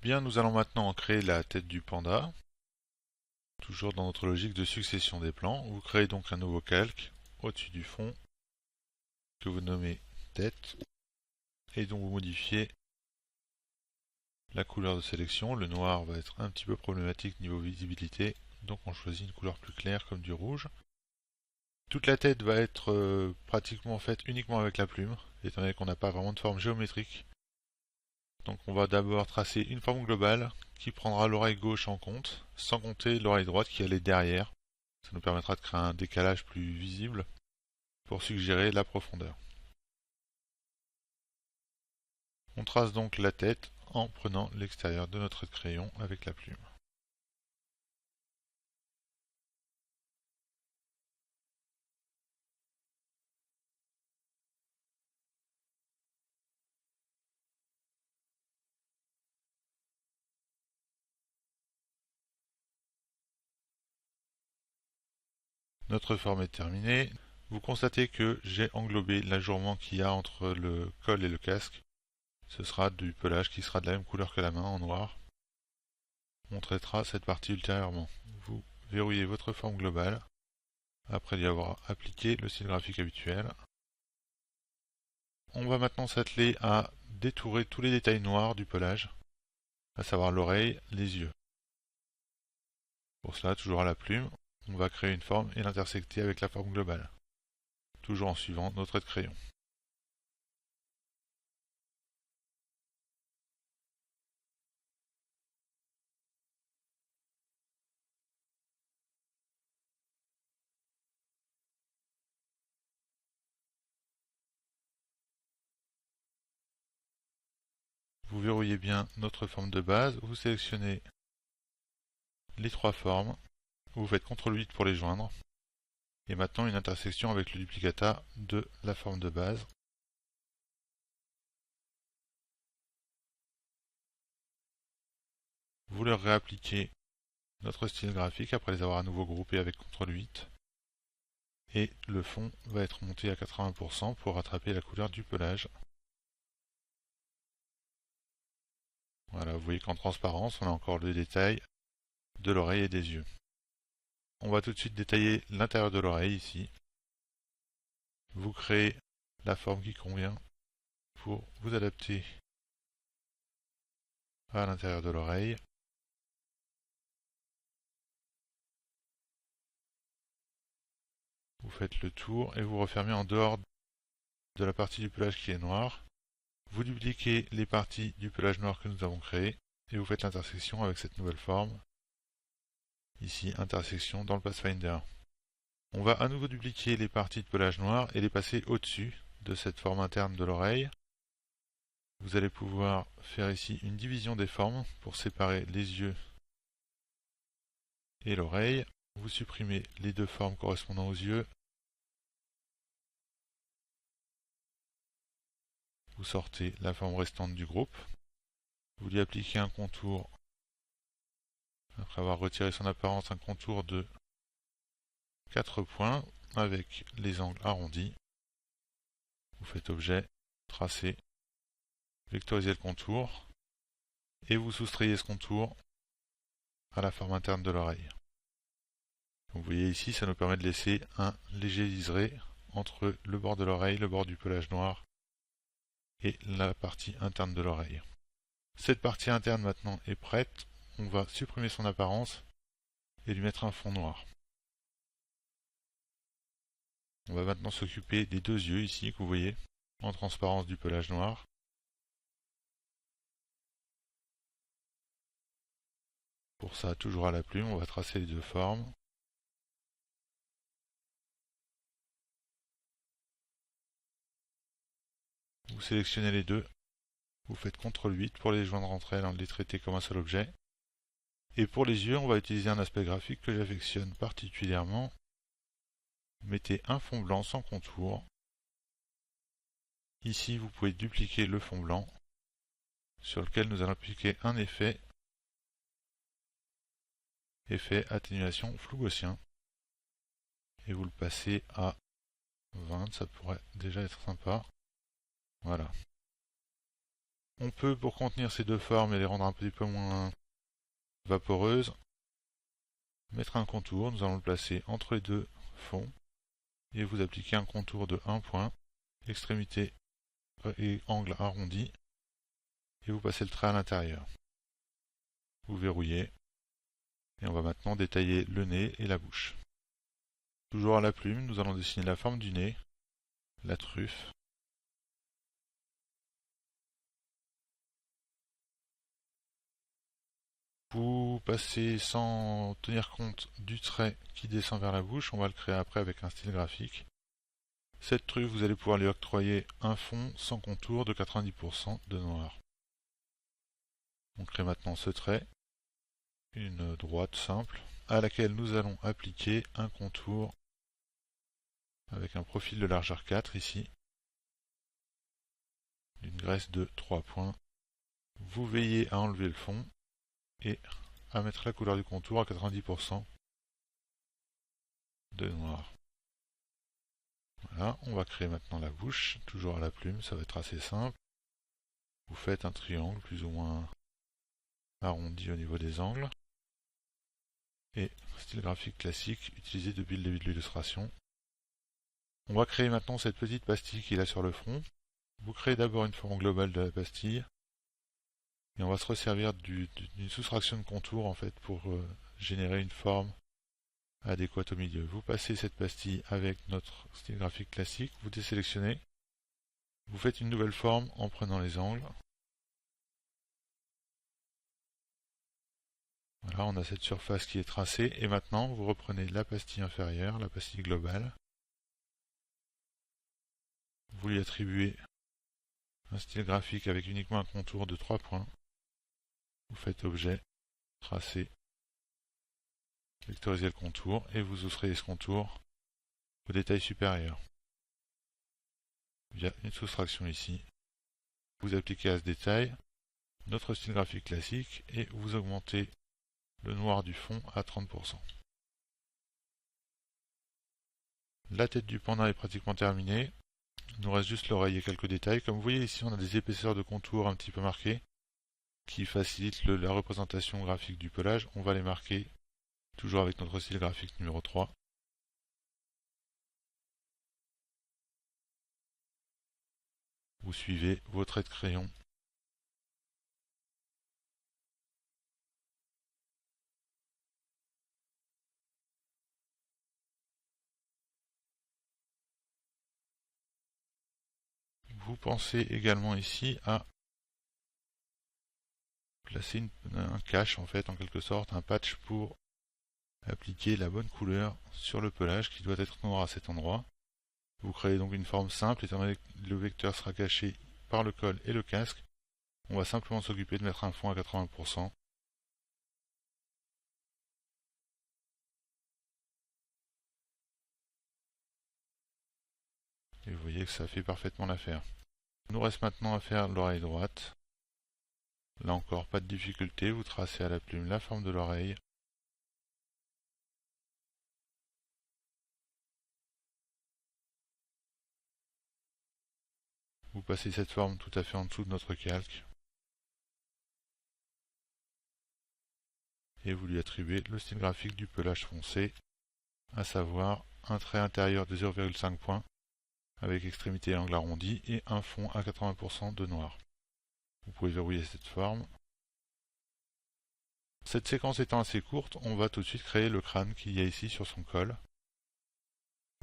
Bien, nous allons maintenant créer la tête du panda. Toujours dans notre logique de succession des plans. Vous créez donc un nouveau calque au-dessus du fond que vous nommez tête et dont vous modifiez la couleur de sélection. Le noir va être un petit peu problématique niveau visibilité, donc on choisit une couleur plus claire comme du rouge. Toute la tête va être pratiquement faite uniquement avec la plume, étant donné qu'on n'a pas vraiment de forme géométrique. Donc on va d'abord tracer une forme globale qui prendra l'oreille gauche en compte, sans compter l'oreille droite qui allait derrière. Ça nous permettra de créer un décalage plus visible pour suggérer la profondeur. On trace donc la tête en prenant l'extérieur de notre crayon avec la plume. Notre forme est terminée. Vous constatez que j'ai englobé l'ajourement qu'il y a entre le col et le casque. Ce sera du pelage qui sera de la même couleur que la main, en noir. On traitera cette partie ultérieurement. Vous verrouillez votre forme globale après y avoir appliqué le style graphique habituel. On va maintenant s'atteler à détourer tous les détails noirs du pelage, à savoir l'oreille, les yeux. Pour cela, toujours à la plume, on va créer une forme et l'intersecter avec la forme globale, toujours en suivant nos traits de crayon. Vous verrouillez bien notre forme de base, vous sélectionnez les trois formes, vous faites CTRL-8 pour les joindre, et maintenant une intersection avec le duplicata de la forme de base. Vous leur réappliquez notre style graphique après les avoir à nouveau groupés avec CTRL-8, et le fond va être monté à 80% pour rattraper la couleur du pelage. Voilà, vous voyez qu'en transparence, on a encore le détail de l'oreille et des yeux. On va tout de suite détailler l'intérieur de l'oreille ici. Vous créez la forme qui convient pour vous adapter à l'intérieur de l'oreille. Vous faites le tour et vous refermez en dehors de la partie du pelage qui est noire. Vous dupliquez les parties du pelage noir que nous avons créé et vous faites l'intersection avec cette nouvelle forme. Ici, intersection dans le Pathfinder. On va à nouveau dupliquer les parties de pelage noir et les passer au-dessus de cette forme interne de l'oreille. Vous allez pouvoir faire ici une division des formes pour séparer les yeux et l'oreille. Vous supprimez les deux formes correspondant aux yeux. Vous sortez la forme restante du groupe. Vous lui appliquez un contour, après avoir retiré son apparence, un contour de 4 points avec les angles arrondis. Vous faites objet, tracer, vectoriser le contour et vous soustrayez ce contour à la forme interne de l'oreille. Vous voyez ici, ça nous permet de laisser un léger liseré entre le bord de l'oreille, le bord du pelage noir et la partie interne de l'oreille. Cette partie interne maintenant est prête. On va supprimer son apparence et lui mettre un fond noir. On va maintenant s'occuper des deux yeux ici que vous voyez en transparence du pelage noir. Pour ça, toujours à la plume, on va tracer les deux formes. Vous sélectionnez les deux, vous faites CTRL-8 pour les joindre entre elles, les traiter comme un seul objet. Et pour les yeux, on va utiliser un aspect graphique que j'affectionne particulièrement. Mettez un fond blanc sans contour. Ici, vous pouvez dupliquer le fond blanc sur lequel nous allons appliquer un effet atténuation flou gaussien. Et vous le passez à 20, ça pourrait déjà être sympa. Voilà. On peut, pour contenir ces deux formes et les rendre un petit peu moins vaporeuses, mettre un contour. Nous allons le placer entre les deux fonds et vous appliquez un contour de 1 point, extrémité et angle arrondi, et vous passez le trait à l'intérieur. Vous verrouillez et on va maintenant détailler le nez et la bouche. Toujours à la plume, nous allons dessiner la forme du nez, la truffe. Vous passez sans tenir compte du trait qui descend vers la bouche, on va le créer après avec un style graphique. Cette truffe, vous allez pouvoir lui octroyer un fond sans contour de 90% de noir. On crée maintenant ce trait, une droite simple, à laquelle nous allons appliquer un contour avec un profil de largeur 4 ici, d'une graisse de 3 points. Vous veillez à enlever le fond et à mettre la couleur du contour à 90% de noir. Voilà, on va créer maintenant la bouche, toujours à la plume, ça va être assez simple. Vous faites un triangle plus ou moins arrondi au niveau des angles. Et style graphique classique utilisé depuis le début de l'illustration. On va créer maintenant cette petite pastille qu'il a sur le front. Vous créez d'abord une forme globale de la pastille. Et on va se resservir d'une soustraction de contour en fait pour générer une forme adéquate au milieu. Vous passez cette pastille avec notre style graphique classique, vous désélectionnez, vous faites une nouvelle forme en prenant les angles. Voilà, on a cette surface qui est tracée et maintenant vous reprenez la pastille inférieure, la pastille globale. Vous lui attribuez un style graphique avec uniquement un contour de 3 points. Vous faites objet, tracé, vectorisez le contour et vous soustrayez ce contour au détail supérieur. Via une soustraction ici, vous appliquez à ce détail notre style graphique classique et vous augmentez le noir du fond à 30%. La tête du panda est pratiquement terminée. Il nous reste juste l'oreille et quelques détails. Comme vous voyez ici, on a des épaisseurs de contour un petit peu marquées qui facilitent la représentation graphique du pelage. On va les marquer toujours avec notre style graphique numéro 3. Vous suivez vos traits de crayon. Vous pensez également ici à placer un cache en fait, en quelque sorte, un patch pour appliquer la bonne couleur sur le pelage qui doit être noir à cet endroit. Vous créez donc une forme simple, étant donné que le vecteur sera caché par le col et le casque. On va simplement s'occuper de mettre un fond à 80%. Et vous voyez que ça fait parfaitement l'affaire. Il nous reste maintenant à faire l'oreille droite. Là encore, pas de difficulté, vous tracez à la plume la forme de l'oreille. Vous passez cette forme tout à fait en dessous de notre calque. Et vous lui attribuez le style graphique du pelage foncé, à savoir un trait intérieur de 0,5 points avec extrémité et angle arrondi et un fond à 80% de noir. Vous pouvez verrouiller cette forme. Cette séquence étant assez courte, on va tout de suite créer le crâne qu'il y a ici sur son col.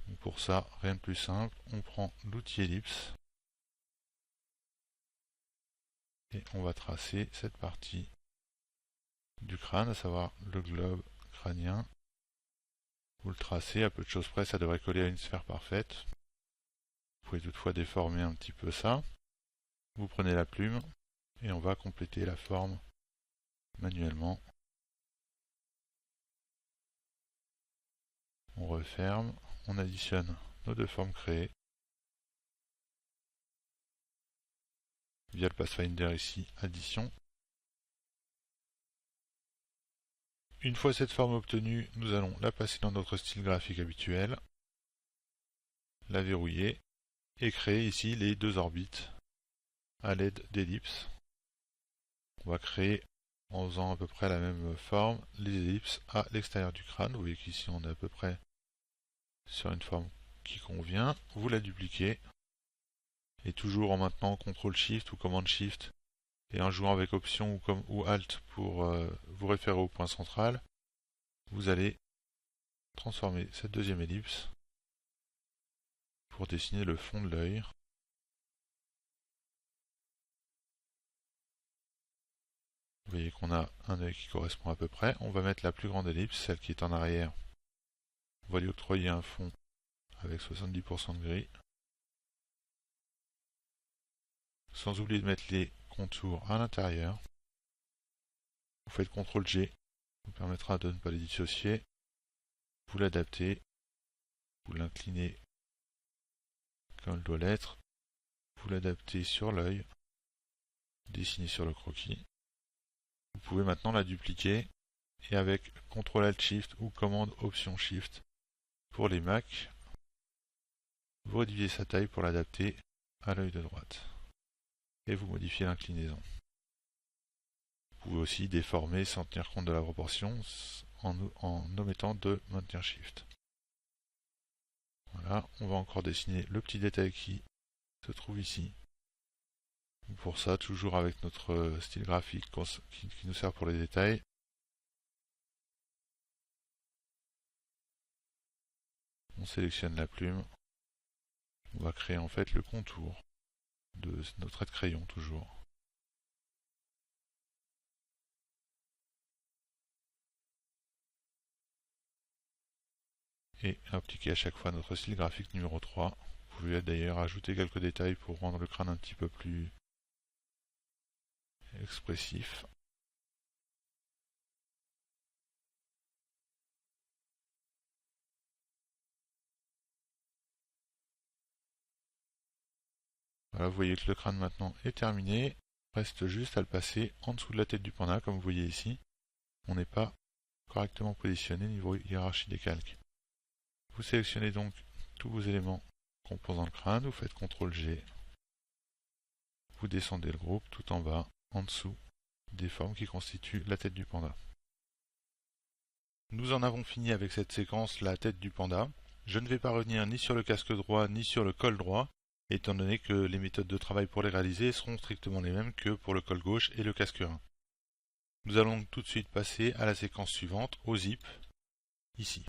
Donc pour ça, rien de plus simple, on prend l'outil ellipse et on va tracer cette partie du crâne, à savoir le globe crânien. Vous le tracez, à peu de choses près, ça devrait coller à une sphère parfaite. Vous pouvez toutefois déformer un petit peu ça. Vous prenez la plume et on va compléter la forme manuellement. On referme, on additionne nos deux formes créées via le Pathfinder ici, addition. Une fois cette forme obtenue, nous allons la passer dans notre style graphique habituel, la verrouiller et créer ici les deux orbites à l'aide d'ellipses. On va créer, en faisant à peu près la même forme, les ellipses à l'extérieur du crâne. Vous voyez qu'ici on est à peu près sur une forme qui convient. Vous la dupliquez. Et toujours en maintenant CTRL SHIFT ou commande SHIFT et en jouant avec Option ou Alt pour vous référer au point central, vous allez transformer cette deuxième ellipse pour dessiner le fond de l'œil. Vous voyez qu'on a un œil qui correspond à peu près. On va mettre la plus grande ellipse, celle qui est en arrière. On va lui octroyer un fond avec 70% de gris. Sans oublier de mettre les contours à l'intérieur. Vous faites CTRL G, ça vous permettra de ne pas les dissocier. Vous l'adaptez, vous l'inclinez comme elle doit l'être, vous l'adaptez sur l'œil, dessinez sur le croquis. Vous pouvez maintenant la dupliquer et avec CTRL Alt Shift ou commande Option Shift pour les Mac, vous réduisez sa taille pour l'adapter à l'œil de droite et vous modifiez l'inclinaison. Vous pouvez aussi déformer sans tenir compte de la proportion en omettant de maintenir Shift. Voilà, on va encore dessiner le petit détail qui se trouve ici. Pour ça, toujours avec notre style graphique qui nous sert pour les détails. On sélectionne la plume. On va créer en fait le contour de notre trait de crayon toujours. Et appliquer à chaque fois notre style graphique numéro 3. Vous pouvez d'ailleurs ajouter quelques détails pour rendre le crâne un petit peu plus expressif. Voilà, vous voyez que le crâne maintenant est terminé. Il reste juste à le passer en dessous de la tête du panda, comme vous voyez ici. On n'est pas correctement positionné niveau hiérarchie des calques. Vous sélectionnez donc tous vos éléments composant le crâne, vous faites CTRL G, vous descendez le groupe tout en bas, en dessous des formes qui constituent la tête du panda. Nous en avons fini avec cette séquence, la tête du panda. Je ne vais pas revenir ni sur le casque droit ni sur le col droit, étant donné que les méthodes de travail pour les réaliser seront strictement les mêmes que pour le col gauche et le casque rein. Nous allons tout de suite passer à la séquence suivante, au zip, ici.